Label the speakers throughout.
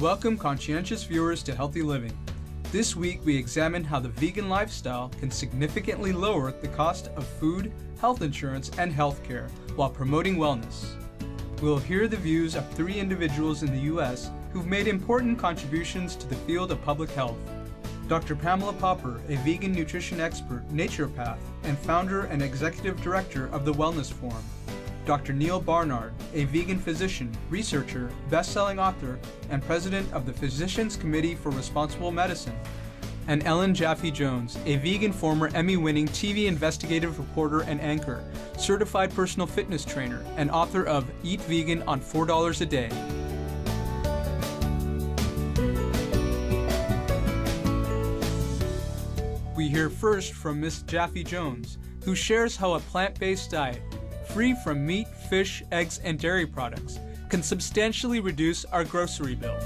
Speaker 1: Welcome, conscientious viewers, to Healthy Living. This week we examine how the vegan lifestyle can significantly lower the cost of food, health insurance, and healthcare while promoting wellness. We'll hear the views of 3 individuals in the U.S. who've made important contributions to the field of public health. Dr. Pamela Popper, a vegan nutrition expert, naturopath, and founder and executive director of the Wellness Forum. Dr. Neil Barnard, a vegan physician, researcher, best-selling author, and president of the Physicians Committee for Responsible Medicine. And Ellen Jaffe-Jones, a vegan former Emmy-winning TV investigative reporter and anchor, certified personal fitness trainer, and author of Eat Vegan on $4 a Day. We hear first from Ms. Jaffe-Jones, who shares how a plant-based diet, free from meat, fish, eggs, and dairy products, can substantially reduce our grocery bills.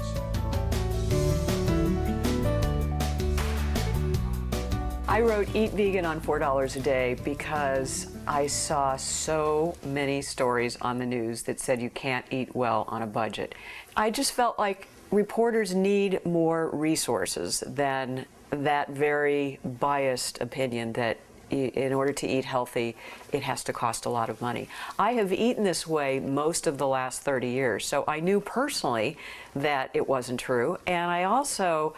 Speaker 2: I wrote Eat Vegan on $4 a Day because I saw so many stories on the news that said you can't eat well on a budget. I just felt like reporters need more resources than that very biased opinion that in order to eat healthy, it has to cost a lot of money. I have eaten this way most of the last 30 years, so I knew personally that it wasn't true, and I also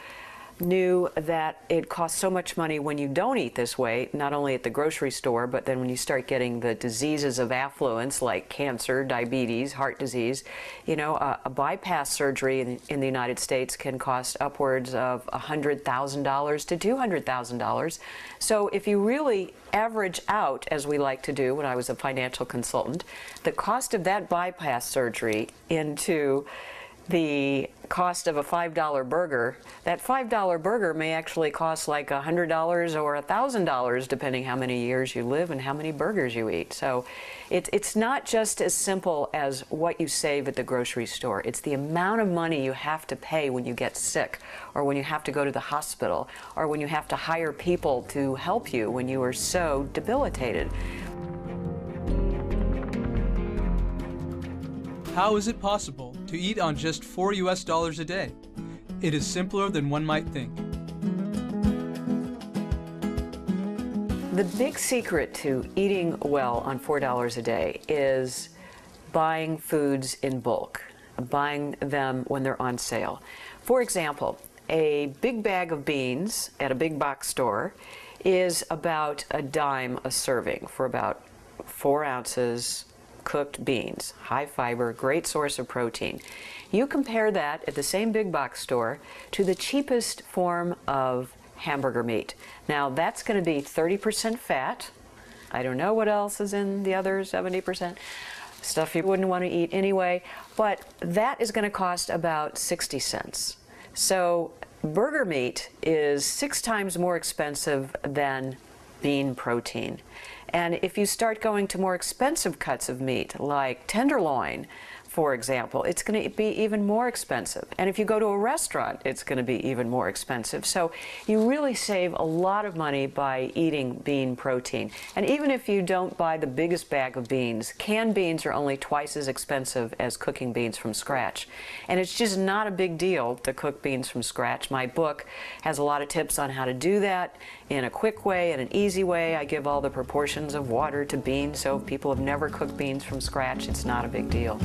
Speaker 2: knew that it costs so much money when you don't eat this way, not only at the grocery store, but then when you start getting the diseases of affluence like cancer, diabetes, heart disease. You know, a bypass surgery in the United States can cost upwards of $100,000 to $200,000. So if you really average out, as we like to do when I was a financial consultant, the cost of that bypass surgery into the cost of a $5 burger, that $5 burger may actually cost like $100 or $1,000 depending how many years you live and how many burgers you eat. So it's not just as simple as what you save at the grocery store. It's the amount of money you have to pay when you get sick, or when you have to go to the hospital, or when you have to hire people to help you when you are so debilitated.
Speaker 1: How is it possible to eat on just $4 US a day? It is simpler than one might think.
Speaker 2: The big secret to eating well on $4 a day is buying foods in bulk, buying them when they're on sale. For example, a big bag of beans at a big box store is about $0.10 a serving for about 4 ounces cooked beans, high fiber, great source of protein. You compare that at the same big box store to the cheapest form of hamburger meat. Now that's going to be 30% fat. I don't know what else is in the other 70%. Stuff you wouldn't want to eat anyway, but that is going to cost about 60 cents. So burger meat is 6 times more expensive than bean protein. And if you start going to more expensive cuts of meat, like tenderloin, for example, it's going to be even more expensive. And if you go to a restaurant, it's going to be even more expensive. So you really save a lot of money by eating bean protein. And even if you don't buy the biggest bag of beans, canned beans are only twice as expensive as cooking beans from scratch. And it's just not a big deal to cook beans from scratch. My book has a lot of tips on how to do that in a quick way and an easy way. I give all the proportions of water to beans, so if people have never cooked beans from scratch, it's not a big deal.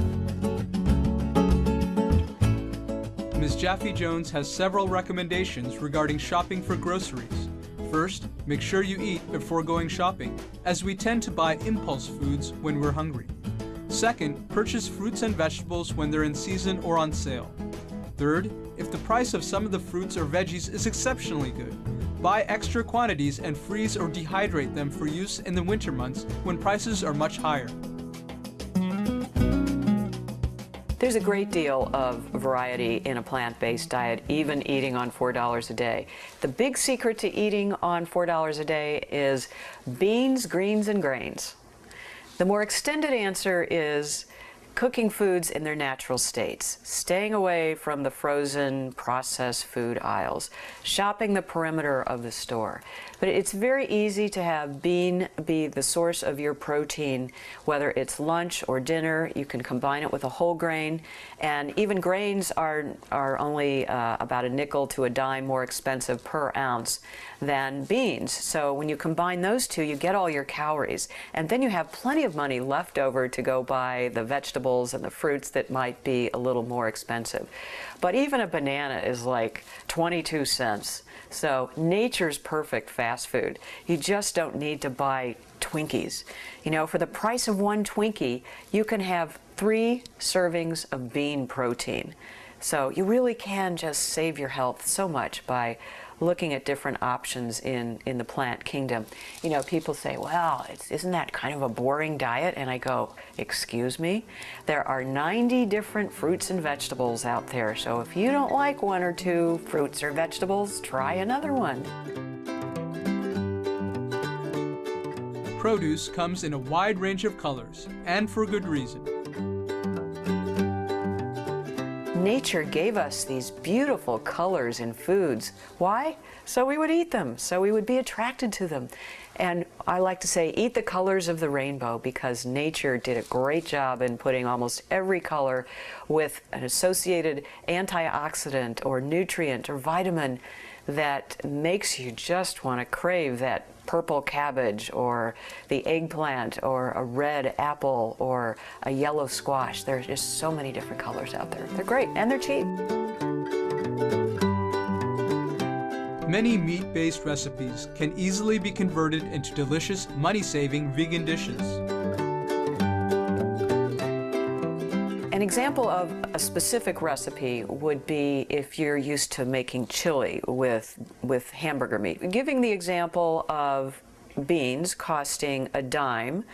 Speaker 1: Ms. Jaffe-Jones has several recommendations regarding shopping for groceries. First, make sure you eat before going shopping, as we tend to buy impulse foods when we're hungry. Second, purchase fruits and vegetables when they're in season or on sale. Third, if the price of some of the fruits or veggies is exceptionally good, buy extra quantities and freeze or dehydrate them for use in the winter months when prices are much higher.
Speaker 2: There's a great deal of variety in a plant-based diet, even eating on $4 a day. The big secret to eating on $4 a day is beans, greens, and grains. The more extended answer is cooking foods in their natural states, staying away from the frozen, processed food aisles, shopping the perimeter of the store. But it's very easy to have bean be the source of your protein, whether it's lunch or dinner. You can combine it with a whole grain, and even grains are only about a nickel to a dime more expensive per ounce than beans. So when you combine those two, you get all your calories, and then you have plenty of money left over to go buy the vegetables and the fruits that might be a little more expensive. But even a banana is like 22 cents. So nature's perfect fast food. You just don't need to buy Twinkies. You know, for the price of one Twinkie, you can have 3 servings of bean protein. So you really can just save your health so much by looking at different options in the plant kingdom. You know, people say, well, isn't that kind of a boring diet? And I go, excuse me? There are 90 different fruits and vegetables out there, so if you don't like 1 or 2 fruits or vegetables, try another one.
Speaker 1: Produce comes in a wide range of colors, and for good reason.
Speaker 2: Nature gave us these beautiful colors in foods. Why? So we would eat them, so we would be attracted to them. And I like to say, eat the colors of the rainbow, because nature did a great job in putting almost every color with an associated antioxidant or nutrient or vitamin that makes you just want to crave that purple cabbage or the eggplant or a red apple or a yellow squash. There's just so many different colors out there. They're great, and they're cheap.
Speaker 1: Many meat-based recipes can easily be converted into delicious, money-saving vegan dishes.
Speaker 2: An example of a specific recipe would be if you're used to making chili with hamburger meat. Giving the example of beans costing a dime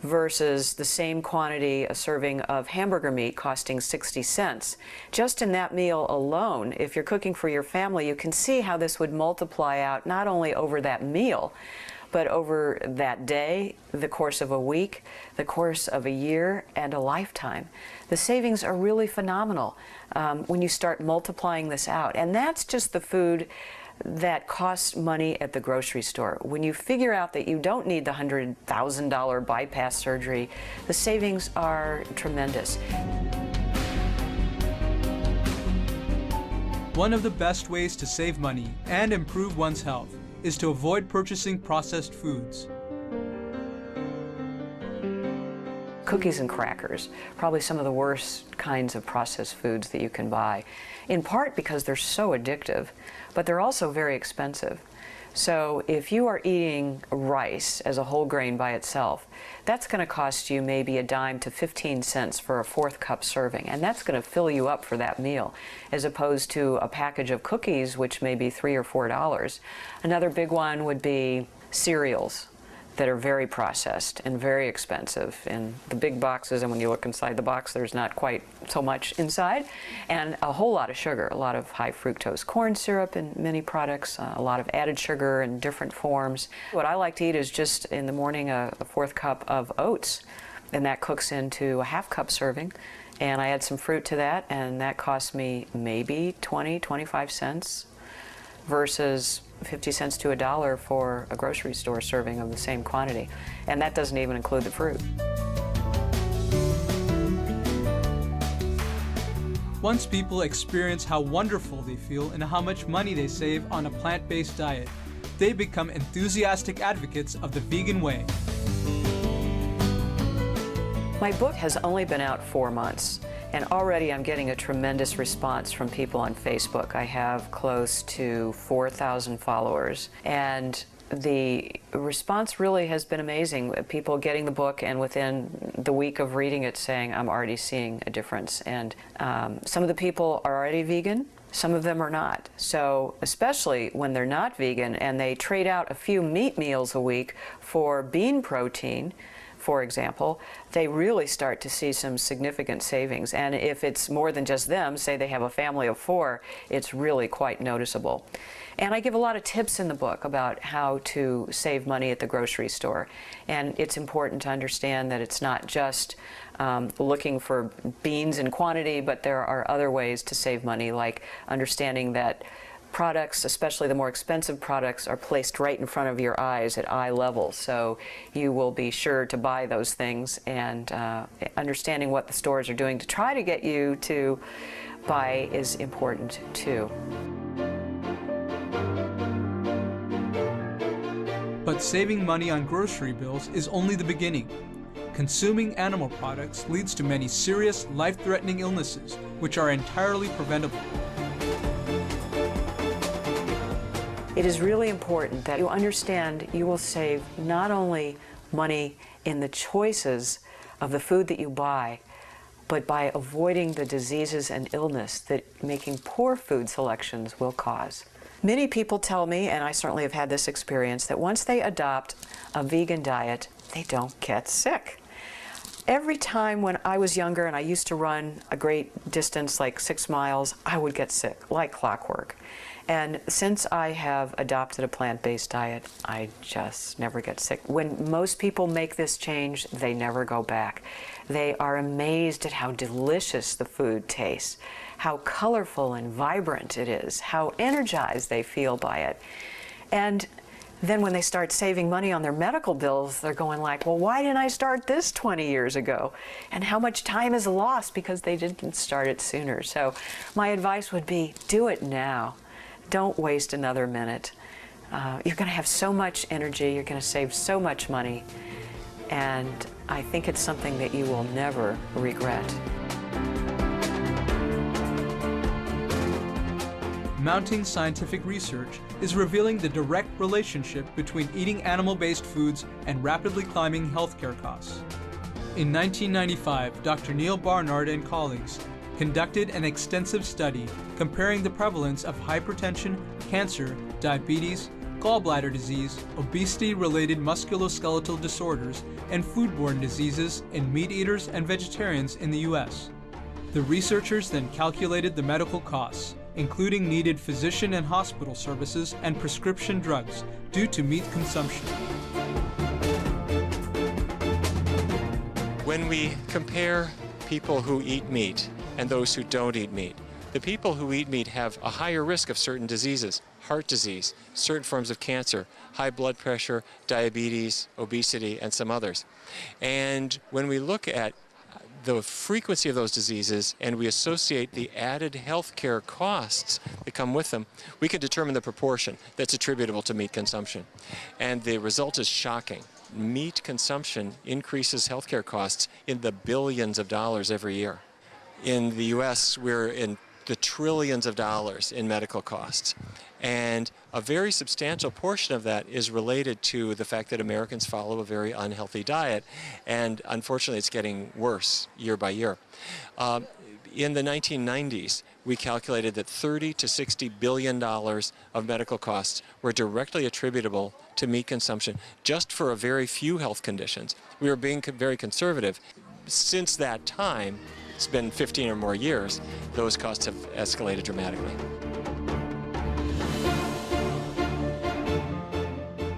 Speaker 2: versus the same quantity, a serving of hamburger meat costing 60 cents. Just in that meal alone, if you're cooking for your family, you can see how this would multiply out not only over that meal, but over that day, the course of a week, the course of a year, and a lifetime. The savings are really phenomenal when you start multiplying this out. And that's just the food that costs money at the grocery store. When you figure out that you don't need the $100,000 bypass surgery, the savings are tremendous.
Speaker 1: One of the best ways to save money and improve one's health is to avoid purchasing processed foods.
Speaker 2: Cookies and crackers, probably some of the worst kinds of processed foods that you can buy, in part because they're so addictive, but they're also very expensive. So if you are eating rice as a whole grain by itself, that's going to cost you maybe a dime to 15 cents for a 4th cup serving, and that's going to fill you up for that meal, as opposed to a package of cookies, which may be $3 or $4. Another big one would be cereals that are very processed and very expensive in the big boxes, and when you look inside the box, there's not quite so much inside, and a whole lot of sugar, a lot of high fructose corn syrup in many products, a lot of added sugar in different forms. What I like to eat is just in the morning a 4th cup of oats, and that cooks into a 1/2 cup serving, and I add some fruit to that, and that costs me maybe 20-25 cents versus 50 cents to $1 for a grocery store serving of the same quantity. And that doesn't even include the fruit.
Speaker 1: Once people experience how wonderful they feel and how much money they save on a plant-based diet, they become enthusiastic advocates of the vegan way.
Speaker 2: My book has only been out 4 months, and already I'm getting a tremendous response from people on Facebook. I have close to 4,000 followers, and the response really has been amazing. People getting the book and within the week of reading it saying, I'm already seeing a difference. And some of the people are already vegan, some of them are not. So especially when they're not vegan and they trade out a few meat meals a week for bean protein, for example, they really start to see some significant savings. And if it's more than just them, say they have a family of 4, it's really quite noticeable. And I give a lot of tips in the book about how to save money at the grocery store. And it's important to understand that it's not just looking for beans in quantity, but there are other ways to save money, like understanding that products, especially the more expensive products, are placed right in front of your eyes at eye level. So you will be sure to buy those things, and understanding what the stores are doing to try to get you to buy is important too.
Speaker 1: But saving money on grocery bills is only the beginning. Consuming animal products leads to many serious, life-threatening illnesses, which are entirely preventable.
Speaker 2: It is really important that you understand you will save not only money in the choices of the food that you buy, but by avoiding the diseases and illness that making poor food selections will cause. Many people tell me, and I certainly have had this experience, that once they adopt a vegan diet, they don't get sick. Every time when I was younger and I used to run a great distance, like 6 miles, I would get sick, like clockwork. And since I have adopted a plant-based diet, I just never get sick. When most people make this change, they never go back. They are amazed at how delicious the food tastes, how colorful and vibrant it is, how energized they feel by it. And then when they start saving money on their medical bills, they're going like, well, why didn't I start this 20 years ago? And how much time is lost because they didn't start it sooner. So my advice would be, do it now. Don't waste another minute. You're going to have so much energy, you're going to save so much money, and I think it's something that you will never regret.
Speaker 1: Mounting scientific research is revealing the direct relationship between eating animal-based foods and rapidly climbing healthcare costs. In 1995, Dr. Neil Barnard and colleagues conducted an extensive study comparing the prevalence of hypertension, cancer, diabetes, gallbladder disease, obesity-related musculoskeletal disorders, and foodborne diseases in meat eaters and vegetarians in the U.S. The researchers then calculated the medical costs, including needed physician and hospital services and prescription drugs due to meat consumption.
Speaker 3: When we compare people who eat meat and those who don't eat meat, the people who eat meat have a higher risk of certain diseases: heart disease, certain forms of cancer, high blood pressure, diabetes, obesity, and some others. And when we look at the frequency of those diseases and we associate the added health care costs that come with them, we can determine the proportion that's attributable to meat consumption. And the result is shocking. Meat consumption increases healthcare costs in the billions of dollars every year. In the U.S., we're in the trillions of dollars in medical costs. And a very substantial portion of that is related to the fact that Americans follow a very unhealthy diet. And unfortunately, it's getting worse year by year. In the 1990s, we calculated that $30 to $60 billion of medical costs were directly attributable to meat consumption, just for a very few health conditions. We were being very conservative. Since that time, it's been 15 or more years, those costs have escalated dramatically.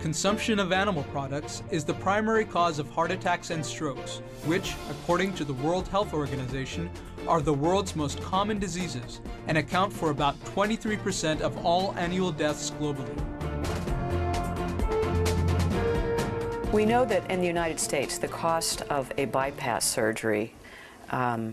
Speaker 1: Consumption of animal products is the primary cause of heart attacks and strokes, which, according to the World Health Organization, are the world's most common diseases and account for about 23% of all annual deaths globally.
Speaker 2: We know that in the United States, the cost of a bypass surgery,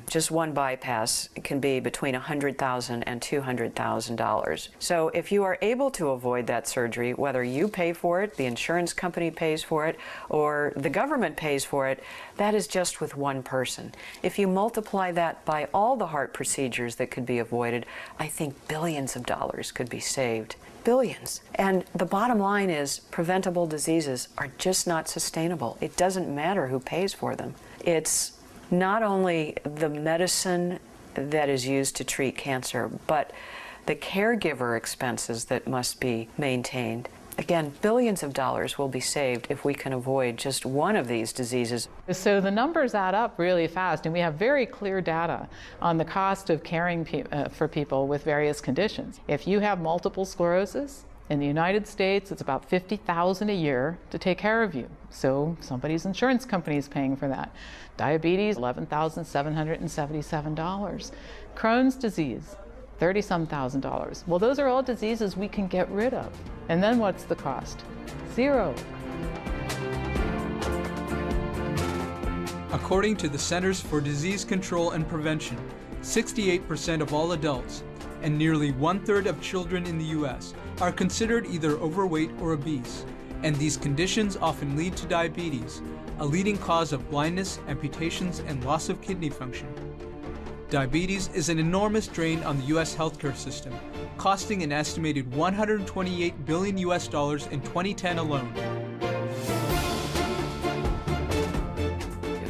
Speaker 2: just one bypass, can be between $100,000 and $200,000. So if you are able to avoid that surgery, whether you pay for it, the insurance company pays for it, or the government pays for it, that is just with one person. If you multiply that by all the heart procedures that could be avoided, I think billions of dollars could be saved. Billions. And the bottom line is preventable diseases are just not sustainable. It doesn't matter who pays for them. It's not only the medicine that is used to treat cancer, but the caregiver expenses that must be maintained. Again, billions of dollars will be saved if we can avoid just one of these diseases.
Speaker 4: So the numbers add up really fast, and we have very clear data on the cost of caring for people with various conditions. If you have multiple sclerosis, in the United States, it's about $50,000 a year to take care of you. So somebody's insurance company is paying for that. Diabetes, $11,777. Crohn's disease, 30-some thousand dollars. Well, those are all diseases we can get rid of. And then what's the cost? Zero.
Speaker 1: According to the Centers for Disease Control and Prevention, 68% of all adults and nearly 1/3 of children in the U.S. are considered either overweight or obese, and these conditions often lead to diabetes, a leading cause of blindness, amputations, and loss of kidney function. Diabetes is an enormous drain on the U.S. healthcare system, costing an estimated $128 billion in 2010 alone.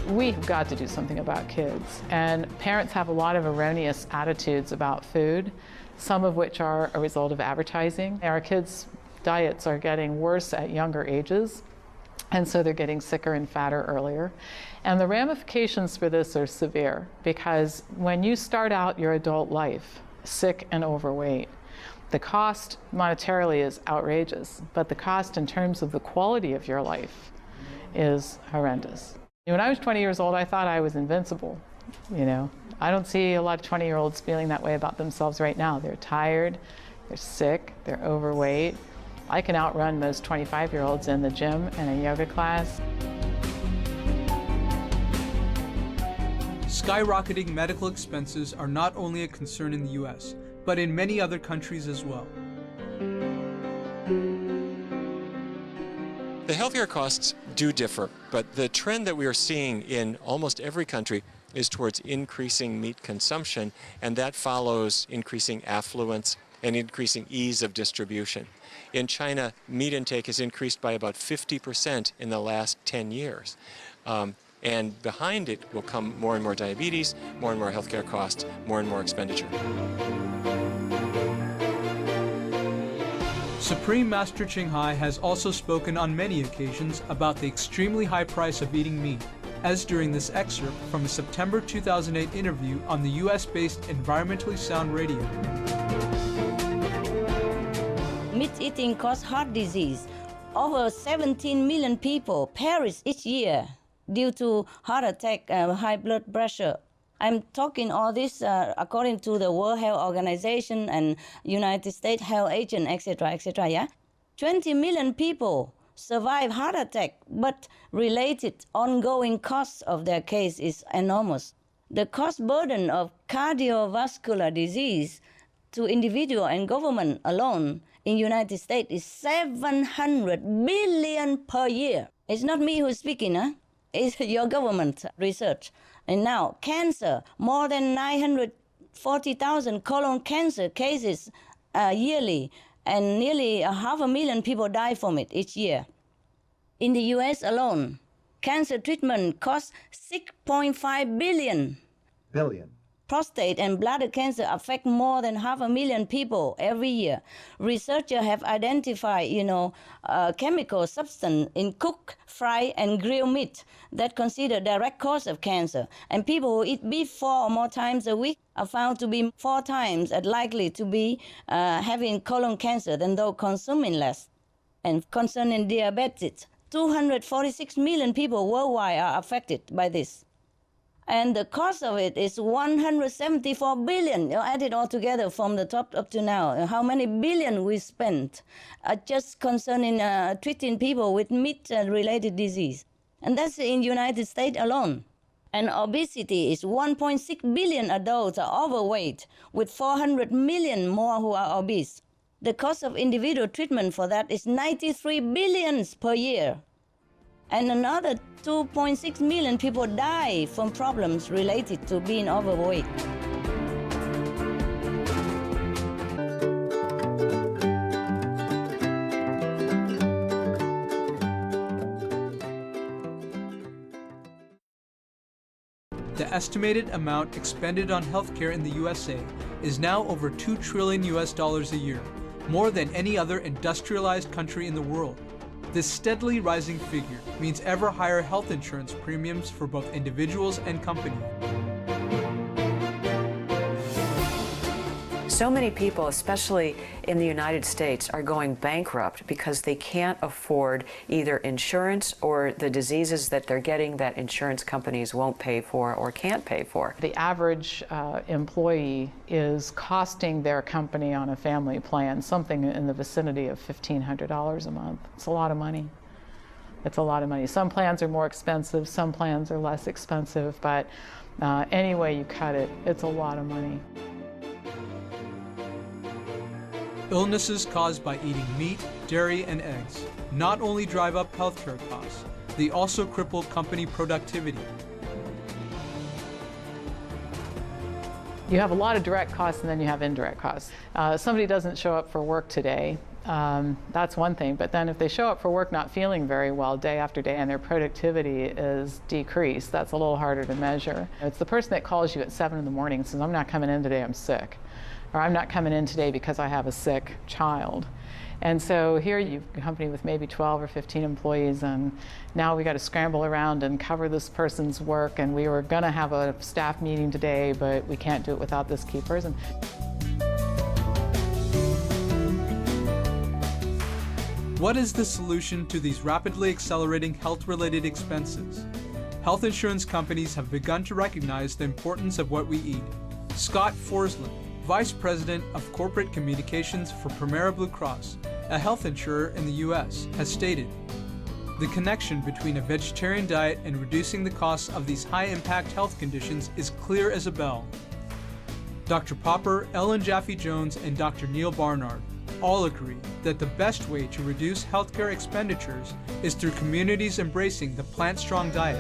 Speaker 4: We've got to do something about kids, and parents have a lot of erroneous attitudes about food, some of which are a result of advertising. Our kids' diets are getting worse at younger ages, and so they're getting sicker and fatter earlier. And the ramifications for this are severe, because when you start out your adult life sick and overweight, the cost monetarily is outrageous, but the cost in terms of the quality of your life is horrendous. When I was 20 years old, I thought I was invincible. I don't see a lot of 20-year-olds feeling that way about themselves right now. They're tired, they're sick, they're overweight. I can outrun most 25-year-olds in the gym and a yoga class.
Speaker 1: Skyrocketing medical expenses are not only a concern in the U.S., but in many other countries as well.
Speaker 3: The healthcare costs do differ, but the trend that we are seeing in almost every country is towards increasing meat consumption, and that follows increasing affluence and increasing ease of distribution. In China, meat intake has increased by about 50% in the last 10 years. And behind it will come more and more diabetes, more and more healthcare costs, more and more expenditure.
Speaker 1: Supreme Master Ching Hai has also spoken on many occasions about the extremely high price of eating meat, as during this excerpt from a September 2008 interview on the US-based Environmentally Sound Radio.
Speaker 5: Meat eating causes heart disease. Over 17 million people perish each year due to heart attack, high blood pressure. I'm talking all this according to the World Health Organization and United States Health Agency, etc., yeah? 20 million people survive heart attack, but related ongoing costs of their case is enormous. The cost burden of cardiovascular disease to individual and government alone in United States is 700 billion per year. It's not me who's speaking, huh? It's your government research. And now, cancer, more than 940,000 colon cancer cases yearly, and nearly 500,000 people die from it each year. In the US alone, cancer treatment costs $6.5 billion. Prostate and bladder cancer affect more than 500,000 people every year. Researchers have identified, chemical substance in cooked, fried, and grilled meat that consider direct cause of cancer. And people who eat beef 4 or more times a week are found to be 4 times as likely to be having colon cancer than those consuming less. And concerning diabetes, 246 million people worldwide are affected by this. And the cost of it is 174 billion. You add it all together from the top up to now. How many billion we spent just concerning treating people with meat-related disease. And that's in the United States alone. And obesity is 1.6 billion adults are overweight, with 400 million more who are obese. The cost of individual treatment for that is 93 billion per year. And another 2.6 million people die from problems related to being overweight.
Speaker 1: The estimated amount expended on healthcare in the USA is now over $2 trillion a year, more than any other industrialized country in the world. This steadily rising figure means ever higher health insurance premiums for both individuals and companies.
Speaker 2: So many people, especially in the United States, are going bankrupt because they can't afford either insurance or the diseases that they're getting that insurance companies won't pay for or can't pay for.
Speaker 4: The average employee is costing their company on a family plan something in the vicinity of $1,500 a month. It's a lot of money. It's a lot of money. Some plans are more expensive, some plans are less expensive, but any way you cut it, it's a lot of money.
Speaker 1: Illnesses caused by eating meat, dairy, and eggs not only drive up healthcare costs, they also cripple company productivity.
Speaker 4: You have a lot of direct costs and then you have indirect costs. Somebody doesn't show up for work today, that's one thing, but then if they show up for work not feeling very well day after day and their productivity is decreased, that's a little harder to measure. It's the person that calls you at 7 in the morning and says, "I'm not coming in today, I'm sick." Or "I'm not coming in today because I have a sick child." And so here you've a company with maybe 12 or 15 employees, and now we got to scramble around and cover this person's work, and we were going to have a staff meeting today, but we can't do it without this key person.
Speaker 1: What is the solution to these rapidly accelerating health-related expenses? Health insurance companies have begun to recognize the importance of what we eat. Scott Forsland, Vice President of Corporate Communications for Premera Blue Cross, a health insurer in the U.S., has stated, "The connection between a vegetarian diet and reducing the costs of these high-impact health conditions is clear as a bell." Dr. Popper, Ellen Jaffe-Jones, and Dr. Neil Barnard all agree that the best way to reduce healthcare expenditures is through communities embracing the plant-strong diet.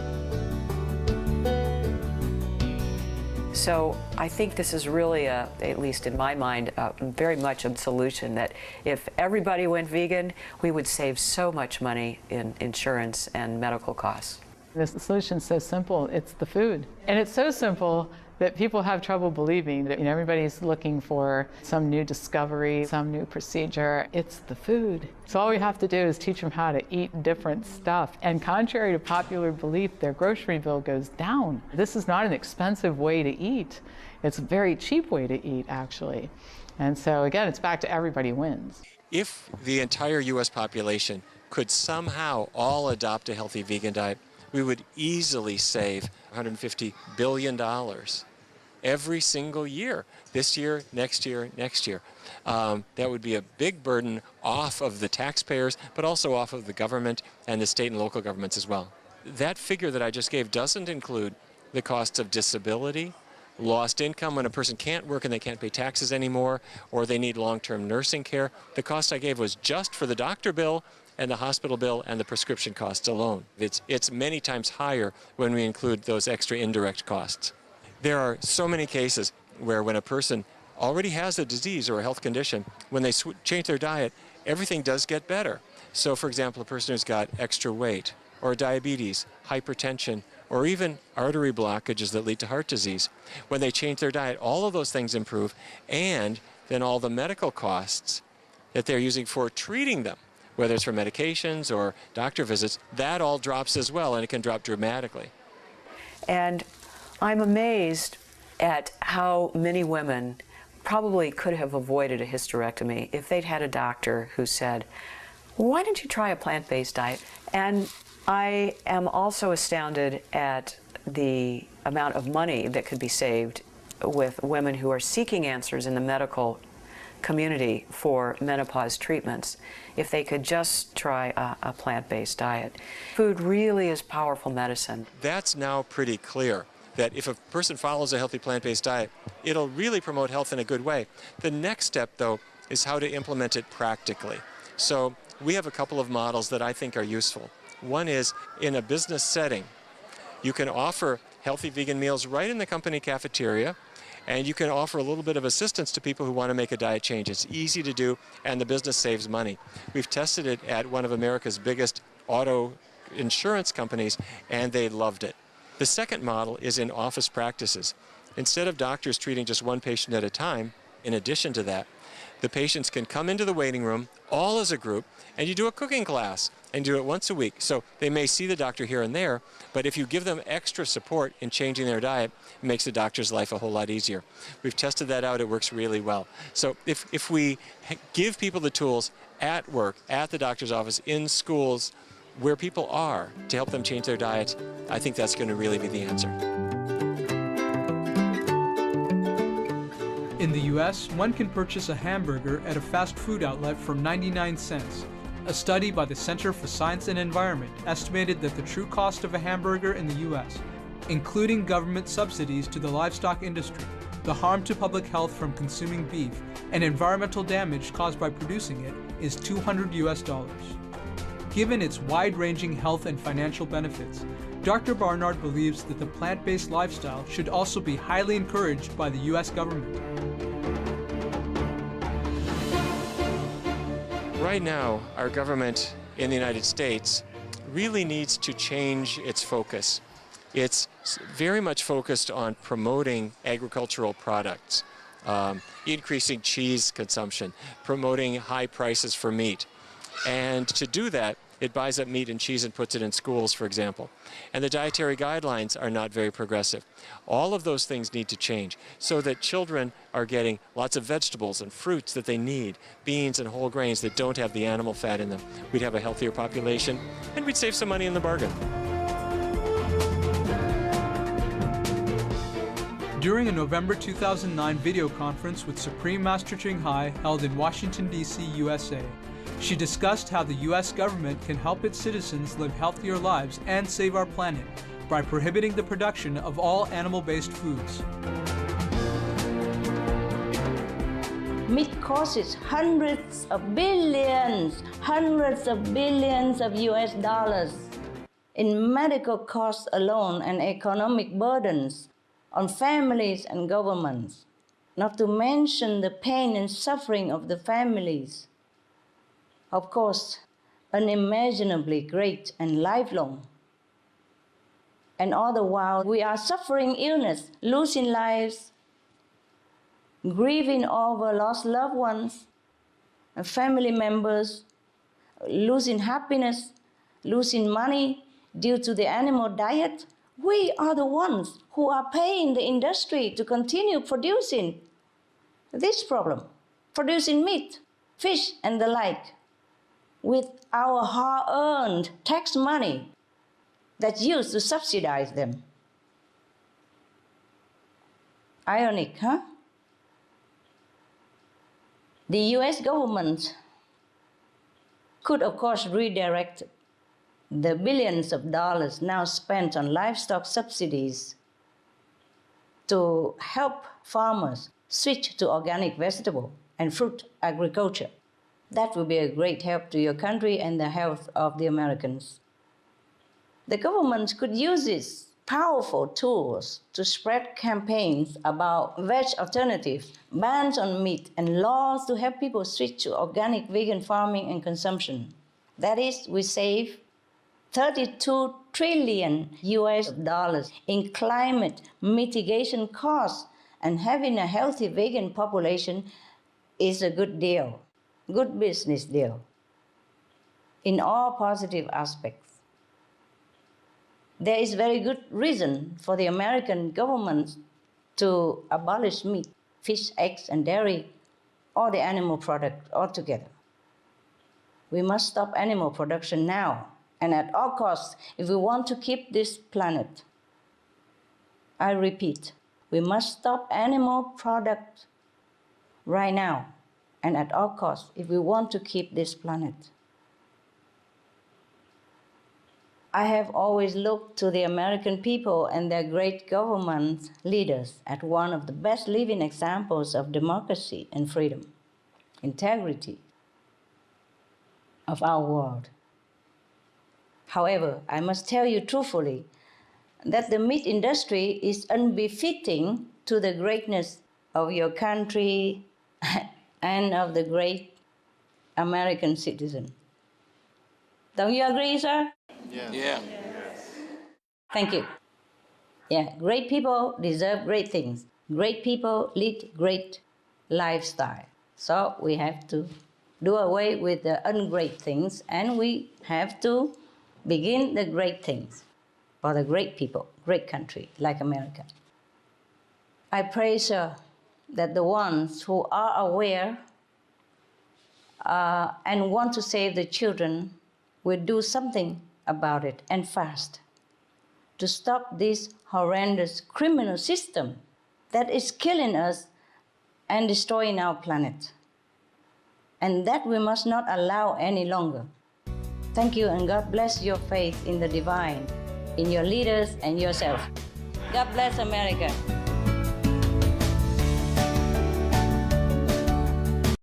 Speaker 2: So I think this is really, at least in my mind, very much a solution that if everybody went vegan, we would save so much money in insurance and medical costs.
Speaker 4: The solution's so simple, it's the food. And it's so simple that people have trouble believing that everybody's looking for some new discovery, some new procedure. It's the food. So all we have to do is teach them how to eat different stuff. And contrary to popular belief, their grocery bill goes down. This is not an expensive way to eat. It's a very cheap way to eat, actually. And so again, it's back to everybody wins.
Speaker 3: If the entire U.S. population could somehow all adopt a healthy vegan diet, we would easily save $150 billion every single year, this year, next year, next year. That would be a big burden off of the taxpayers, but also off of the government and the state and local governments as well. That figure that I just gave doesn't include the costs of disability, lost income when a person can't work and they can't pay taxes anymore, or they need long-term nursing care. The cost I gave was just for the doctor bill and the hospital bill and the prescription costs alone. It's many times higher when we include those extra indirect costs. There are so many cases where when a person already has a disease or a health condition, when they change their diet, everything does get better. So for example, a person who's got extra weight or diabetes, hypertension, or even artery blockages that lead to heart disease, when they change their diet, all of those things improve, and then all the medical costs that they're using for treating them, whether it's for medications or doctor visits, that all drops as well, and it can drop dramatically.
Speaker 2: And I'm amazed at how many women probably could have avoided a hysterectomy if they'd had a doctor who said, "Why don't you try a plant-based diet?" And I am also astounded at the amount of money that could be saved with women who are seeking answers in the medical community for menopause treatments if they could just try a plant-based diet. Food really is powerful medicine.
Speaker 3: That's now pretty clear, that if a person follows a healthy plant-based diet, it'll really promote health in a good way. The next step, though, is how to implement it practically. So we have a couple of models that I think are useful. One is in a business setting. You can offer healthy vegan meals right in the company cafeteria, and you can offer a little bit of assistance to people who want to make a diet change. It's easy to do, and the business saves money. We've tested it at one of America's biggest auto insurance companies, and they loved it. The second model is in office practices. Instead of doctors treating just one patient at a time, in addition to that, The patients can come into the waiting room all as a group, and you do a cooking class and do it once a week. So they may see the doctor here and there, but if you give them extra support in changing their diet, it makes the doctor's life a whole lot easier. We've tested that out. It works really well. So if we give people the tools at work, at the doctor's office, in schools, where people are, to help them change their diets, I think that's going to really be the answer.
Speaker 1: In the US, one can purchase a hamburger at a fast food outlet for 99 cents. A study by the Center for Science and Environment estimated that the true cost of a hamburger in the US, including government subsidies to the livestock industry, the harm to public health from consuming beef, and environmental damage caused by producing it, is $200 US. Given its wide-ranging health and financial benefits, Dr. Barnard believes that the plant-based lifestyle should also be highly encouraged by the US government.
Speaker 3: Right now, our government in the United States really needs to change its focus. It's very much focused on promoting agricultural products, increasing cheese consumption, promoting high prices for meat. And to do that, it buys up meat and cheese and puts it in schools, for example. And the dietary guidelines are not very progressive. All of those things need to change so that children are getting lots of vegetables and fruits that they need, beans and whole grains that don't have the animal fat in them. We'd have a healthier population, and we'd save some money in the bargain.
Speaker 1: During a November 2009 video conference with Supreme Master Ching Hai held in Washington, D.C., USA, she discussed how the U.S. government can help its citizens live healthier lives and save our planet by prohibiting the production of all animal-based foods.
Speaker 5: Meat costs hundreds of billions of US dollars in medical costs alone and economic burdens on families and governments, not to mention the pain and suffering of the families. Of course, unimaginably great and lifelong. And all the while, we are suffering illness, losing lives, grieving over lost loved ones, and family members, losing happiness, losing money due to the animal diet. We are the ones who are paying the industry to continue producing this problem, producing meat, fish, and the like, with our hard-earned tax money that's used to subsidize them. Ironic, huh? The US government could, of course, redirect the billions of dollars now spent on livestock subsidies to help farmers switch to organic vegetable and fruit agriculture. That will be a great help to your country and the health of the Americans. The government could use these powerful tools to spread campaigns about veg alternatives, bans on meat, and laws to help people switch to organic vegan farming and consumption. That is, we save $32 trillion US dollars in climate mitigation costs, and having a healthy vegan population is a good deal. Good business deal in all positive aspects. There is very good reason for the American government to abolish meat, fish, eggs, and dairy, or the animal product altogether. We must stop animal production now and at all costs if we want to keep this planet. I repeat, we must stop animal product right now and at all costs if we want to keep this planet. I have always looked to the American people and their great government leaders as one of the best living examples of democracy and freedom, integrity of our world. However, I must tell you truthfully that the meat industry is unbefitting to the greatness of your country and of the great American citizen. Don't you agree, sir?
Speaker 3: Yeah.
Speaker 5: Thank you. Yeah, great people deserve great things. Great people lead great lifestyle. So we have to do away with the ungreat things, and we have to begin the great things for the great people, great country like America. I pray, sir, that the ones who are aware and want to save the children will do something about it, and fast, to stop this horrendous criminal system that is killing us and destroying our planet. And that we must not allow any longer. Thank you, and God bless your faith in the divine, in your leaders and yourself. God bless America.